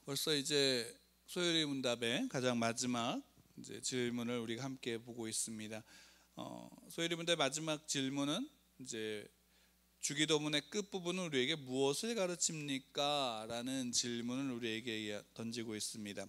벌써 이제 소요리 문답의 가장 마지막 이제 질문을 우리가 함께 보고 있습니다. 소요리 문답의 마지막 질문은 이제 주기도문의 끝 부분은 우리에게 무엇을 가르칩니까? 라는 질문을 우리에게 던지고 있습니다.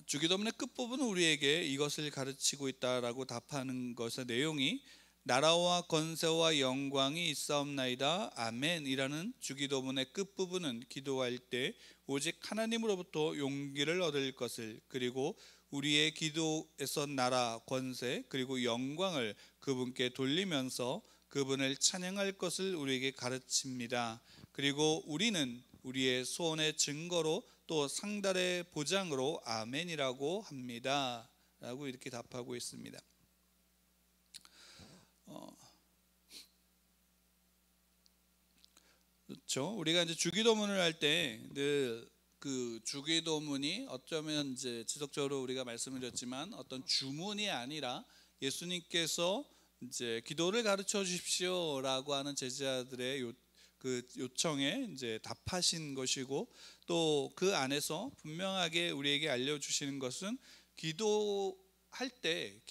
주기도문의 끝 부분은 우리에게 이것을 가르치고 있다라고 답하는 것의 내용이 나라와 권세와 영광이 있사옵나이다 아멘이라는 주기도문의 끝부분은 기도할 때 오직 하나님으로부터 용기를 얻을 것을, 그리고 우리의 기도에서 나라, 권세 그리고 영광을 그분께 돌리면서 그분을 찬양할 것을 우리에게 가르칩니다. 그리고 우리는 우리의 소원의 증거로 또 상달의 보장으로 아멘이라고 합니다 라고 이렇게 답하고 있습니다. 그렇죠. 우리가 이제 주기도문을 할 때 늘 그 주기도문이 어쩌면 이제 지속적으로 우리가 말씀을 드렸지만 어떤 주문이 아니라 예수님께서 이제 기도를 가르쳐 주십시오라고 하는 제자들의 그 요청에 이제 답하신 것이고, 또 그 안에서 분명하게 우리에게 알려주시는 것은 기도할 때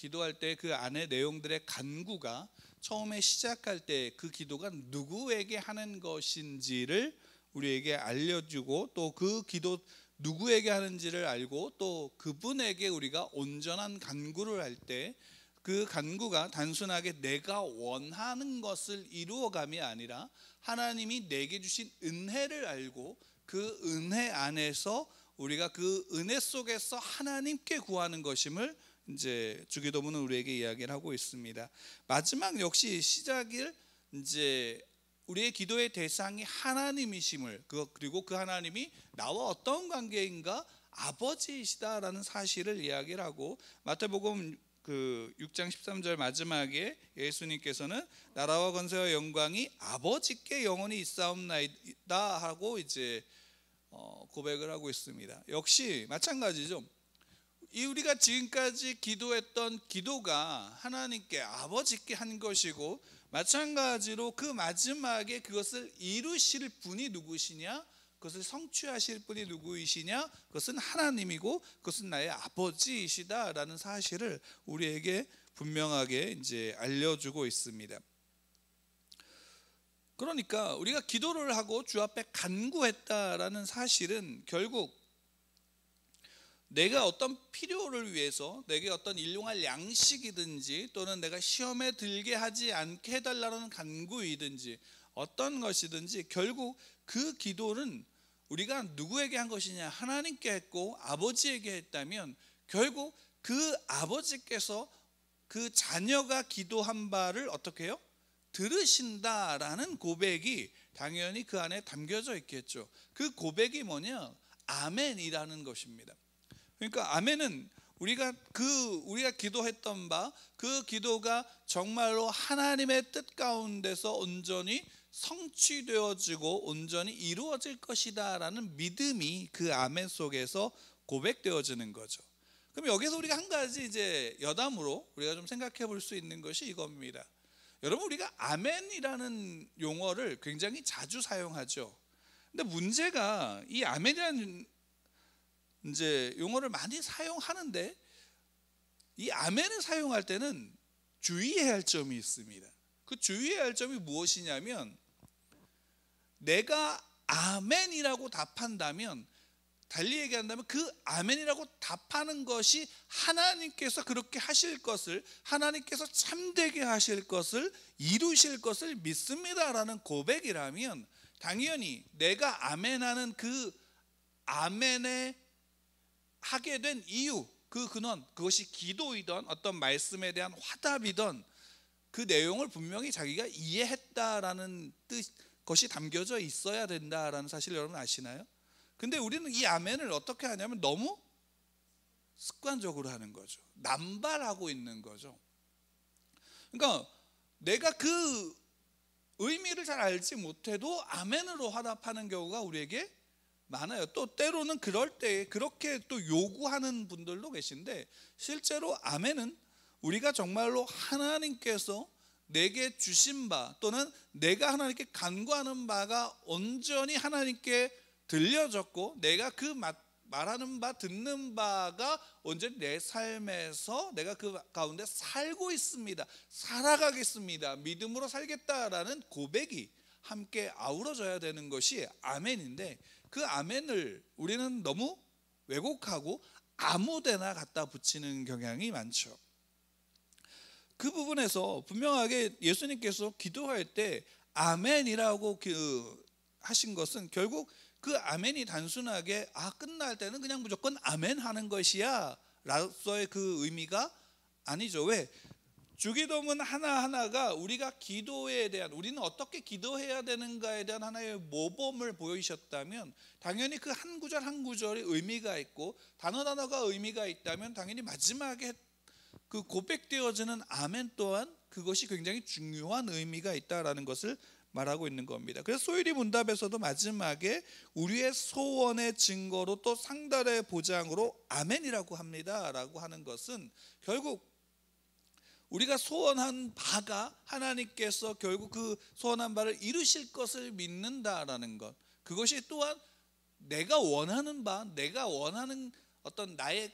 그 안에 내용들의 간구가 처음에 시작할 때 그 기도가 누구에게 하는 것인지를 우리에게 알려주고, 또 그 기도 누구에게 하는지를 알고 또 그분에게 우리가 온전한 간구를 할 때 그 간구가 단순하게 내가 원하는 것을 이루어감이 아니라 하나님이 내게 주신 은혜를 알고 그 은혜 안에서 우리가 그 은혜 속에서 하나님께 구하는 것임을 이제 주기도문은 우리에게 이야기를 하고 있습니다. 마지막 역시 시작을 이제 우리의 기도의 대상이 하나님이심을, 그리고 그 하나님이 나와 어떤 관계인가 아버지이시다라는 사실을 이야기를 하고, 마태복음 그 6장 13절 마지막에 예수님께서는 나라와 권세와 영광이 아버지께 영원히 있사옵나이다 하고 이제 고백을 하고 있습니다. 역시 마찬가지죠. 우리가 지금까지 기도했던 기도가 하나님께 아버지께 한 것이고, 마찬가지로 그 마지막에 그것을 이루실 분이 누구시냐, 그것을 성취하실 분이 누구이시냐, 그것은 하나님이고 그것은 나의 아버지이시다라는 사실을 우리에게 분명하게 이제 알려주고 있습니다. 그러니까 우리가 기도를 하고 주 앞에 간구했다라는 사실은 결국 내가 어떤 필요를 위해서, 내게 어떤 일용할 양식이든지 또는 내가 시험에 들게 하지 않게 해달라는 간구이든지 어떤 것이든지 결국 그 기도는 우리가 누구에게 한 것이냐, 하나님께 했고 아버지에게 했다면 결국 그 아버지께서 그 자녀가 기도한 바를 어떻게 해요? 들으신다라는 고백이 당연히 그 안에 담겨져 있겠죠. 그 고백이 뭐냐? 아멘이라는 것입니다. 그러니까 아멘은 우리가 기도했던 바, 그 기도가 정말로 하나님의 뜻 가운데서 온전히 성취되어지고 온전히 이루어질 것이다 라는 믿음이 그 아멘 속에서 고백되어지는 거죠. 그럼 여기서 우리가 한 가지 이제 여담으로 우리가 좀 생각해 볼 수 있는 것이 이겁니다. 여러분, 우리가 아멘이라는 용어를 굉장히 자주 사용하죠. 근데 문제가 이 아멘이라는 이제 용어를 많이 사용하는데 이 아멘을 사용할 때는 주의해야 할 점이 있습니다. 그 주의해야 할 점이 무엇이냐면, 내가 아멘이라고 답한다면, 달리 얘기한다면 그 아멘이라고 답하는 것이 하나님께서 그렇게 하실 것을, 하나님께서 참되게 하실 것을, 이루실 것을 믿습니다라는 고백이라면 당연히 내가 아멘하는 그 아멘에 하게 된 이유, 그 근원, 그것이 기도이던 어떤 말씀에 대한 화답이던 그 내용을 분명히 자기가 이해했다라는 것이 담겨져 있어야 된다라는 사실을 여러분 아시나요? 근데 우리는 이 아멘을 어떻게 하냐면 너무 습관적으로 하는 거죠. 남발하고 있는 거죠. 그러니까 내가 그 의미를 잘 알지 못해도 아멘으로 화답하는 경우가 우리에게 많아요. 또 때로는 그럴 때 그렇게 또 요구하는 분들도 계신데, 실제로 아멘은 우리가 정말로 하나님께서 내게 주신 바 또는 내가 하나님께 간구하는 바가 온전히 하나님께 들려졌고 내가 그 말하는 바 듣는 바가 언제 내 삶에서 내가 그 가운데 살고 있습니다, 살아가겠습니다, 믿음으로 살겠다라는 고백이 함께 아우러져야 되는 것이 아멘인데, 그 아멘을 우리는 너무 왜곡하고 아무데나 갖다 붙이는 경향이 많죠. 그 부분에서 분명하게 예수님께서 기도할 때 아멘이라고 하신 것은 결국 그 아멘이 단순하게 끝날 때는 그냥 무조건 아멘 하는 것이야 라서의 그 의미가 아니죠. 왜? 주기도문 하나하나가 우리가 기도에 대한, 우리는 어떻게 기도해야 되는가에 대한 하나의 모범을 보이셨다면 당연히 그 한 구절 한 구절이 의미가 있고 단어가 의미가 있다면 당연히 마지막에 그 고백되어지는 아멘 또한 그것이 굉장히 중요한 의미가 있다라는 것을 말하고 있는 겁니다. 그래서 소일이 문답에서도 마지막에 우리의 소원의 증거로 또 상달의 보장으로 아멘이라고 합니다 라고 하는 것은 결국 우리가 소원한 바가 하나님께서 결국 그 소원한 바를 이루실 것을 믿는다라는 것, 그것이 또한 내가 원하는 바, 내가 원하는 어떤 나의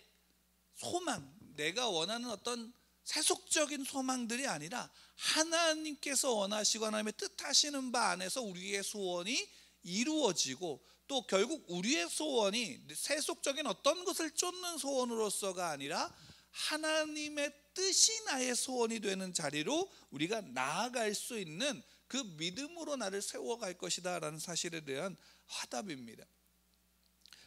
소망, 내가 원하는 어떤 세속적인 소망들이 아니라 하나님께서 원하시고 하나님의 뜻하시는 바 안에서 우리의 소원이 이루어지고, 또 결국 우리의 소원이 세속적인 어떤 것을 쫓는 소원으로서가 아니라 하나님의 뜻이 나의 소원이 되는 자리로 우리가 나아갈 수 있는 그 믿음으로 나를 세워갈 것이다 라는 사실에 대한 화답입니다.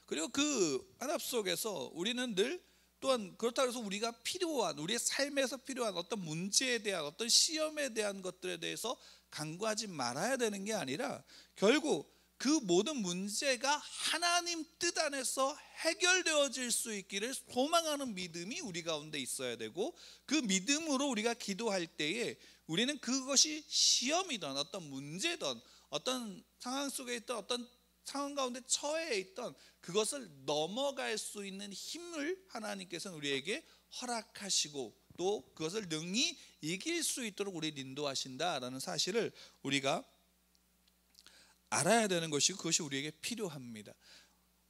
그리고 그 화답 속에서 우리는 늘 또한 그렇다고 해서 우리가 필요한, 우리의 삶에서 필요한 어떤 문제에 대한, 어떤 시험에 대한 것들에 대해서 간구하지 말아야 되는 게 아니라 결국 그 모든 문제가 하나님 뜻 안에서 해결되어질 수 있기를 소망하는 믿음이 우리 가운데 있어야 되고, 그 믿음으로 우리가 기도할 때에 우리는 그것이 시험이든 어떤 문제든 어떤 상황 속에 있던 어떤 상황 가운데 처해 있던 그것을 넘어갈 수 있는 힘을 하나님께서는 우리에게 허락하시고 또 그것을 능히 이길 수 있도록 우리를 인도하신다라는 사실을 우리가 알아야 되는 것이고 그것이 우리에게 필요합니다.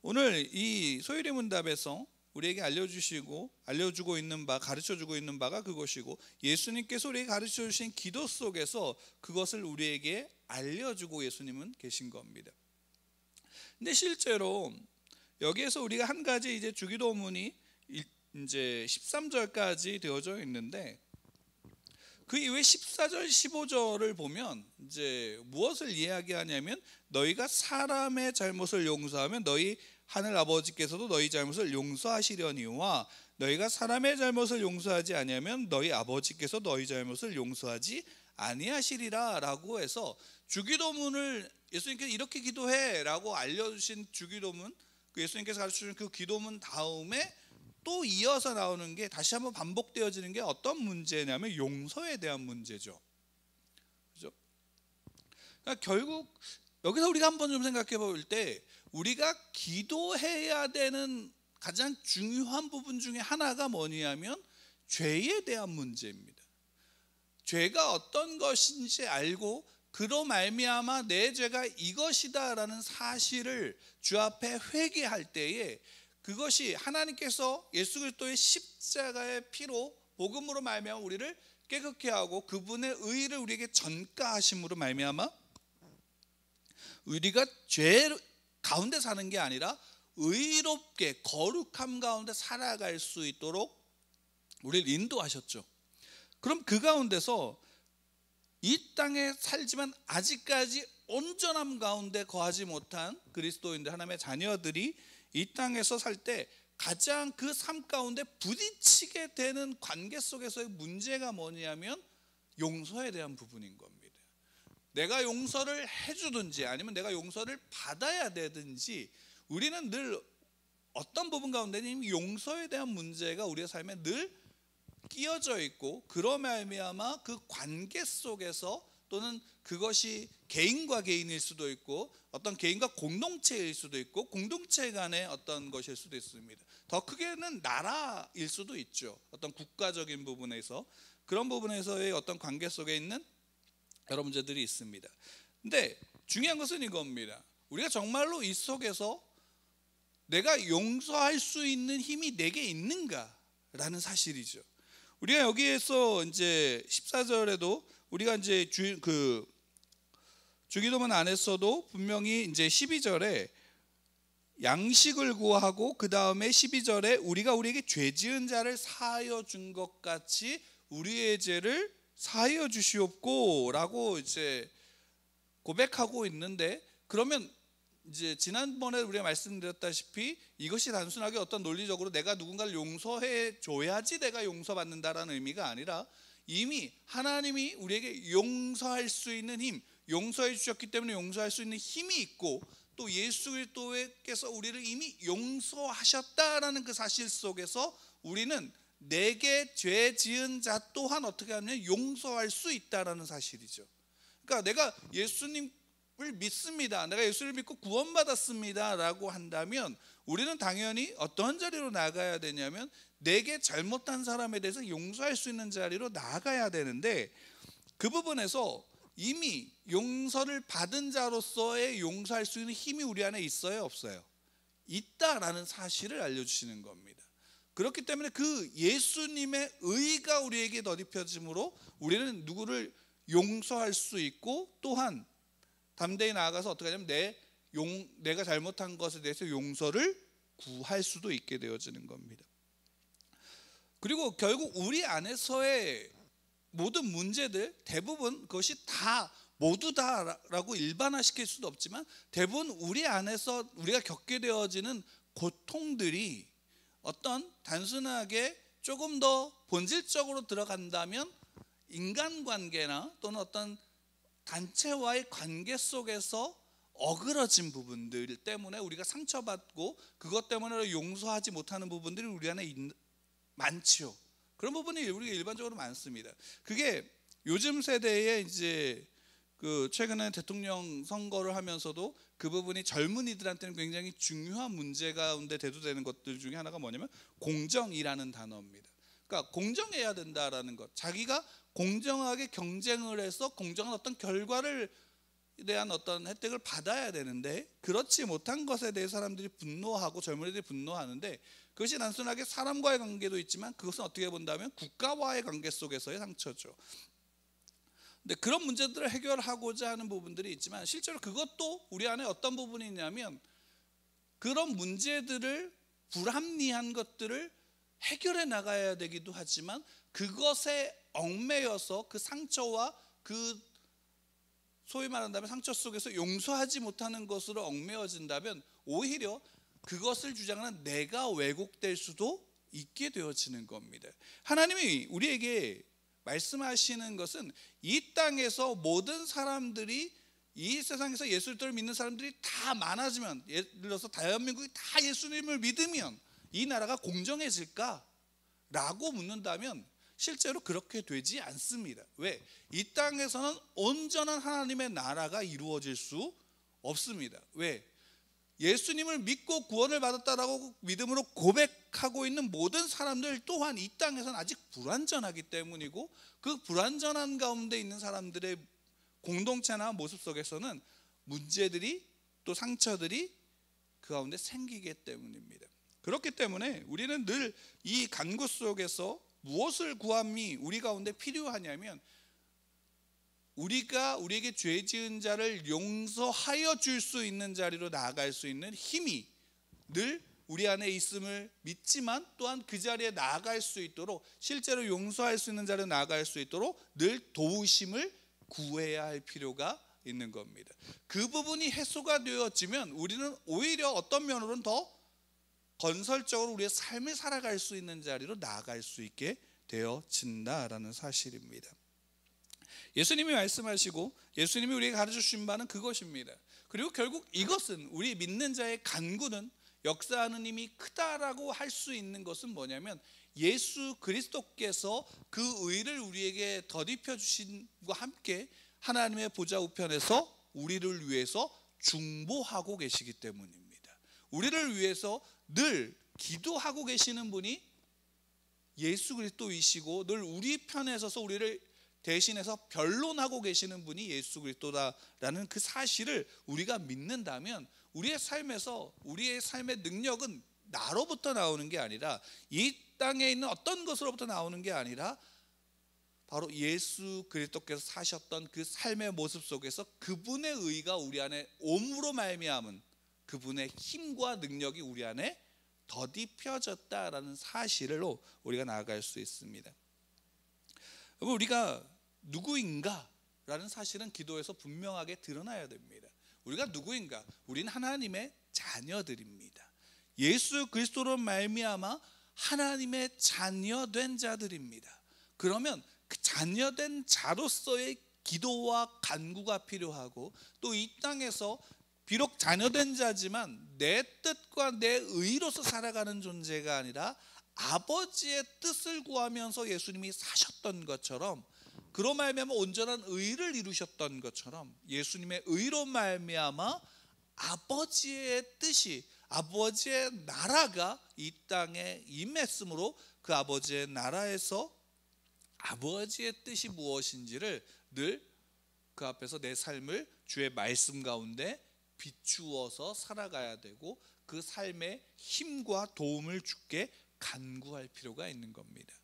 오늘 이 소일의 문답에서 우리에게 알려주고 있는 바, 가르쳐주고 있는 바가 그것이고, 예수님께서 우리에게 가르쳐주신 기도 속에서 그것을 우리에게 알려주고 예수님은 계신 겁니다. 근데 실제로 여기에서 우리가 한 가지 이제 주기도문이 이제 13절까지 되어져 있는데, 그 이후에 14절 15절을 보면 이제 무엇을 이야기하냐면, 너희가 사람의 잘못을 용서하면 너희 하늘 아버지께서도 너희 잘못을 용서하시려니와 너희가 사람의 잘못을 용서하지 아니하면 너희 아버지께서 너희 잘못을 용서하지 아니하시리라 라고 해서 주기도문을 예수님께서 이렇게 기도해 라고 알려주신 주기도문, 그 예수님께서 가르쳐주신 그 기도문 다음에 또 이어서 나오는 게, 다시 한번 반복되어지는 게 어떤 문제냐면 용서에 대한 문제죠. 그죠? 그러니까 결국 여기서 우리가 한번 좀 생각해 볼 때 우리가 기도해야 되는 가장 중요한 부분 중에 하나가 뭐냐면 죄에 대한 문제입니다. 죄가 어떤 것인지 알고 그로 말미암아 내 죄가 이것이다라는 사실을 주 앞에 회개할 때에 그것이 하나님께서 예수 그리스도의 십자가의 피로 복음으로 말미암아 우리를 깨끗게 하고 그분의 의를 우리에게 전가하심으로 말미암아 우리가 죄 가운데 사는 게 아니라 의롭게 거룩함 가운데 살아갈 수 있도록 우리를 인도하셨죠. 그럼 그 가운데서 이 땅에 살지만 아직까지 온전함 가운데 거하지 못한 그리스도인들, 하나님의 자녀들이 이 땅에서 살 때 가장 그 삶 가운데 부딪히게 되는 관계 속에서의 문제가 뭐냐면 용서에 대한 부분인 겁니다. 내가 용서를 해주든지 아니면 내가 용서를 받아야 되든지 우리는 늘 어떤 부분 가운데는 용서에 대한 문제가 우리의 삶에 늘 끼어져 있고, 그러 말미암아 그 관계 속에서 또는 그것이 개인과 개인일 수도 있고 어떤 개인과 공동체일 수도 있고 공동체 간의 어떤 것일 수도 있습니다. 더 크게는 나라일 수도 있죠. 어떤 국가적인 부분에서, 그런 부분에서의 어떤 관계 속에 있는 여러 문제들이 있습니다. 근데 중요한 것은 이겁니다. 우리가 정말로 이 속에서 내가 용서할 수 있는 힘이 내게 있는가라는 사실이죠. 우리가 여기에서 이제 14절에도 우리가 이제 주기도문 안에서도 분명히 이제 12절에 양식을 구하고 그 다음에 12절에 우리가 우리에게 죄 지은 자를 사하여 준 것 같이 우리의 죄를 사하여 주시옵고라고 이제 고백하고 있는데, 그러면 이제 지난번에 우리가 말씀드렸다시피 이것이 단순하게 어떤 논리적으로 내가 누군가를 용서해 줘야지 내가 용서받는다라는 의미가 아니라 이미 하나님이 우리에게 용서할 수 있는 힘, 용서해 주셨기 때문에 용서할 수 있는 힘이 있고, 또 예수 그리스도께서 우리를 이미 용서하셨다라는 그 사실 속에서 우리는 내게 죄 지은 자 또한 어떻게 하면 용서할 수 있다라는 사실이죠. 그러니까 내가 예수님을 믿습니다, 내가 예수를 믿고 구원받았습니다 라고 한다면 우리는 당연히 어떤 자리로 나가야 되냐면 내게 잘못한 사람에 대해서 용서할 수 있는 자리로 나가야 되는데, 그 부분에서 이미 용서를 받은 자로서의 용서할 수 있는 힘이 우리 안에 있어요, 없어요? 있다라는 사실을 알려주시는 겁니다. 그렇기 때문에 그 예수님의 의가 우리에게 덧입혀짐으로 우리는 누구를 용서할 수 있고, 또한 담대히 나아가서 어떻게 하냐면 내가 잘못한 것에 대해서 용서를 구할 수도 있게 되어지는 겁니다. 그리고 결국 우리 안에서의 모든 문제들 대부분 그것이 다 모두 다라고 일반화시킬 수도 없지만 대부분 우리 안에서 우리가 겪게 되어지는 고통들이 어떤 단순하게 조금 더 본질적으로 들어간다면 인간관계나 또는 어떤 단체와의 관계 속에서 어그러진 부분들 때문에 우리가 상처받고 그것 때문에 용서하지 못하는 부분들이 우리 안에 많죠. 그런 부분이 우리가 일반적으로 많습니다. 그게 요즘 세대에 이제 그 최근에 대통령 선거를 하면서도 그 부분이 젊은이들한테는 굉장히 중요한 문제 가운데 대두되는 것들 중에 하나가 뭐냐면 공정이라는 단어입니다. 그러니까 공정해야 된다라는 것, 자기가 공정하게 경쟁을 해서 공정한 어떤 결과를 대한 어떤 혜택을 받아야 되는데 그렇지 못한 것에 대해 사람들이 분노하고 젊은이들이 분노하는데, 그것이 단순하게 사람과의 관계도 있지만 그것은 어떻게 본다면 국가와의 관계 속에서의 상처죠. 근데 그런 문제들을 해결하고자 하는 부분들이 있지만 실제로 그것도 우리 안에 어떤 부분이 있냐면 그런 문제들을, 불합리한 것들을 해결해 나가야 되기도 하지만 그것에 얽매여서 그 상처와 그 소위 말한다면 상처 속에서 용서하지 못하는 것으로 얽매여진다면 오히려 그것을 주장하는 내가 왜곡될 수도 있게 되어지는 겁니다. 하나님이 우리에게 말씀하시는 것은 이 땅에서 모든 사람들이, 이 세상에서 예수를 믿는 사람들이 다 많아지면, 예를 들어서 대한민국이 다 예수님을 믿으면 이 나라가 공정해질까? 라고 묻는다면 실제로 그렇게 되지 않습니다. 왜? 이 땅에서는 온전한 하나님의 나라가 이루어질 수 없습니다. 왜? 예수님을 믿고 구원을 받았다라고 믿음으로 고백하고 있는 모든 사람들 또한 이 땅에서는 아직 불완전하기 때문이고, 그 불완전한 가운데 있는 사람들의 공동체나 모습 속에서는 문제들이 또 상처들이 그 가운데 생기기 때문입니다. 그렇기 때문에 우리는 늘 이 간구 속에서 무엇을 구함이 우리 가운데 필요하냐면 우리가 우리에게 죄 지은 자를 용서하여 줄 수 있는 자리로 나아갈 수 있는 힘이 늘 우리 안에 있음을 믿지만 또한 그 자리에 나아갈 수 있도록, 실제로 용서할 수 있는 자리로 나아갈 수 있도록 늘 도우심을 구해야 할 필요가 있는 겁니다. 그 부분이 해소가 되어지면 우리는 오히려 어떤 면으로는 더 건설적으로 우리의 삶을 살아갈 수 있는 자리로 나아갈 수 있게 되어진다라는 사실입니다. 예수님이 말씀하시고 예수님이 우리에게 가르쳐 주신 바는 그것입니다. 그리고 결국 이것은 우리 믿는 자의 간구는 역사하는 힘이 크다라고 할 수 있는 것은 뭐냐면 예수 그리스도께서 그 의를 우리에게 덧입혀 주신과 함께 하나님의 보좌 우편에서 우리를 위해서 중보하고 계시기 때문입니다. 우리를 위해서 늘 기도하고 계시는 분이 예수 그리스도이시고 늘 우리 편에 서서 우리를 대신해서 변론하고 계시는 분이 예수 그리스도다라는 그 사실을 우리가 믿는다면 우리의 삶에서 우리의 삶의 능력은 나로부터 나오는 게 아니라 이 땅에 있는 어떤 것으로부터 나오는 게 아니라 바로 예수 그리스도께서 사셨던 그 삶의 모습 속에서 그분의 의가 우리 안에 옴으로 말미암은 그분의 힘과 능력이 우리 안에 더딥혀졌다라는 사실로 우리가 나아갈 수 있습니다. 여러분, 우리가 누구인가라는 사실은 기도에서 분명하게 드러나야 됩니다. 우리가 누구인가? 우리는 하나님의 자녀들입니다. 예수 그리스도로 말미암아 하나님의 자녀된 자들입니다. 그러면 그 자녀된 자로서의 기도와 간구가 필요하고 또 이 땅에서 비록 자녀된 자지만 내 뜻과 내 의로서 살아가는 존재가 아니라 아버지의 뜻을 구하면서 예수님이 사셨던 것처럼 그로 말미암아 온전한 의를 이루셨던 것처럼 예수님의 의로 말미암아 아버지의 뜻이 아버지의 나라가 이 땅에 임했으므로 그 아버지의 나라에서 아버지의 뜻이 무엇인지를 늘 그 앞에서 내 삶을 주의 말씀 가운데 비추어서 살아가야 되고 그 삶의 힘과 도움을 주께 간구할 필요가 있는 겁니다.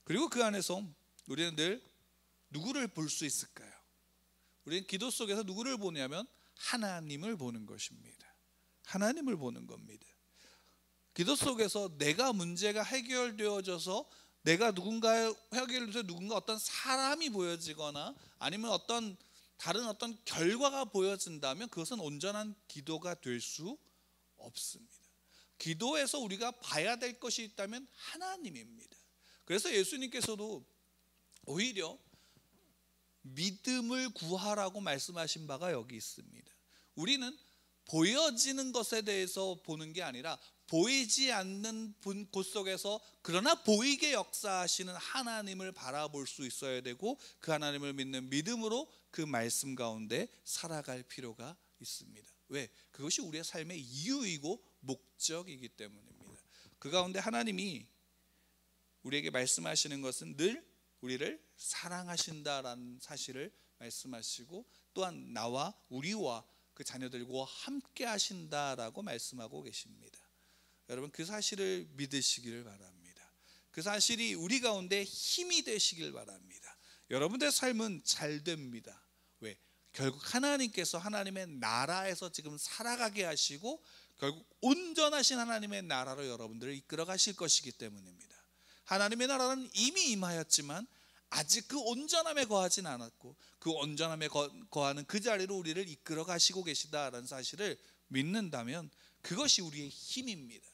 그리고 그 안에서 우리는 늘 누구를 볼 수 있을까요? 우리는 기도 속에서 누구를 보냐면 하나님을 보는 것입니다. 하나님을 보는 겁니다. 기도 속에서 내가 문제가 해결되어져서 내가 누군가의 해결돼서 누군가 어떤 사람이 보여지거나 아니면 어떤 다른 어떤 결과가 보여진다면 그것은 온전한 기도가 될 수 없습니다. 기도에서 우리가 봐야 될 것이 있다면 하나님입니다. 그래서 예수님께서도 오히려 믿음을 구하라고 말씀하신 바가 여기 있습니다. 우리는 보여지는 것에 대해서 보는 게 아니라 보이지 않는 곳 속에서 그러나 보이게 역사하시는 하나님을 바라볼 수 있어야 되고 그 하나님을 믿는 믿음으로 그 말씀 가운데 살아갈 필요가 있습니다. 왜? 그것이 우리의 삶의 이유이고 목적이기 때문입니다. 그 가운데 하나님이 우리에게 말씀하시는 것은 늘 우리를 사랑하신다라는 사실을 말씀하시고 또한 나와 우리와 그 자녀들과 함께 하신다라고 말씀하고 계십니다. 여러분, 그 사실을 믿으시기를 바랍니다. 그 사실이 우리 가운데 힘이 되시길 바랍니다. 여러분들의 삶은 잘 됩니다. 왜? 결국 하나님께서 하나님의 나라에서 지금 살아가게 하시고 결국 온전하신 하나님의 나라로 여러분들을 이끌어 가실 것이기 때문입니다. 하나님의 나라는 이미 임하였지만 아직 그 온전함에 거하진 않았고 그 온전함에 거하는 그 자리로 우리를 이끌어 가시고 계시다라는 사실을 믿는다면 그것이 우리의 힘입니다.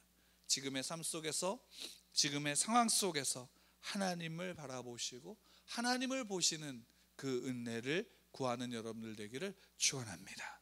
지금의 삶 속에서 지금의 상황 속에서 하나님을 바라보시고 하나님을 보시는 그 은혜를 구하는 여러분들 되기를 축원합니다.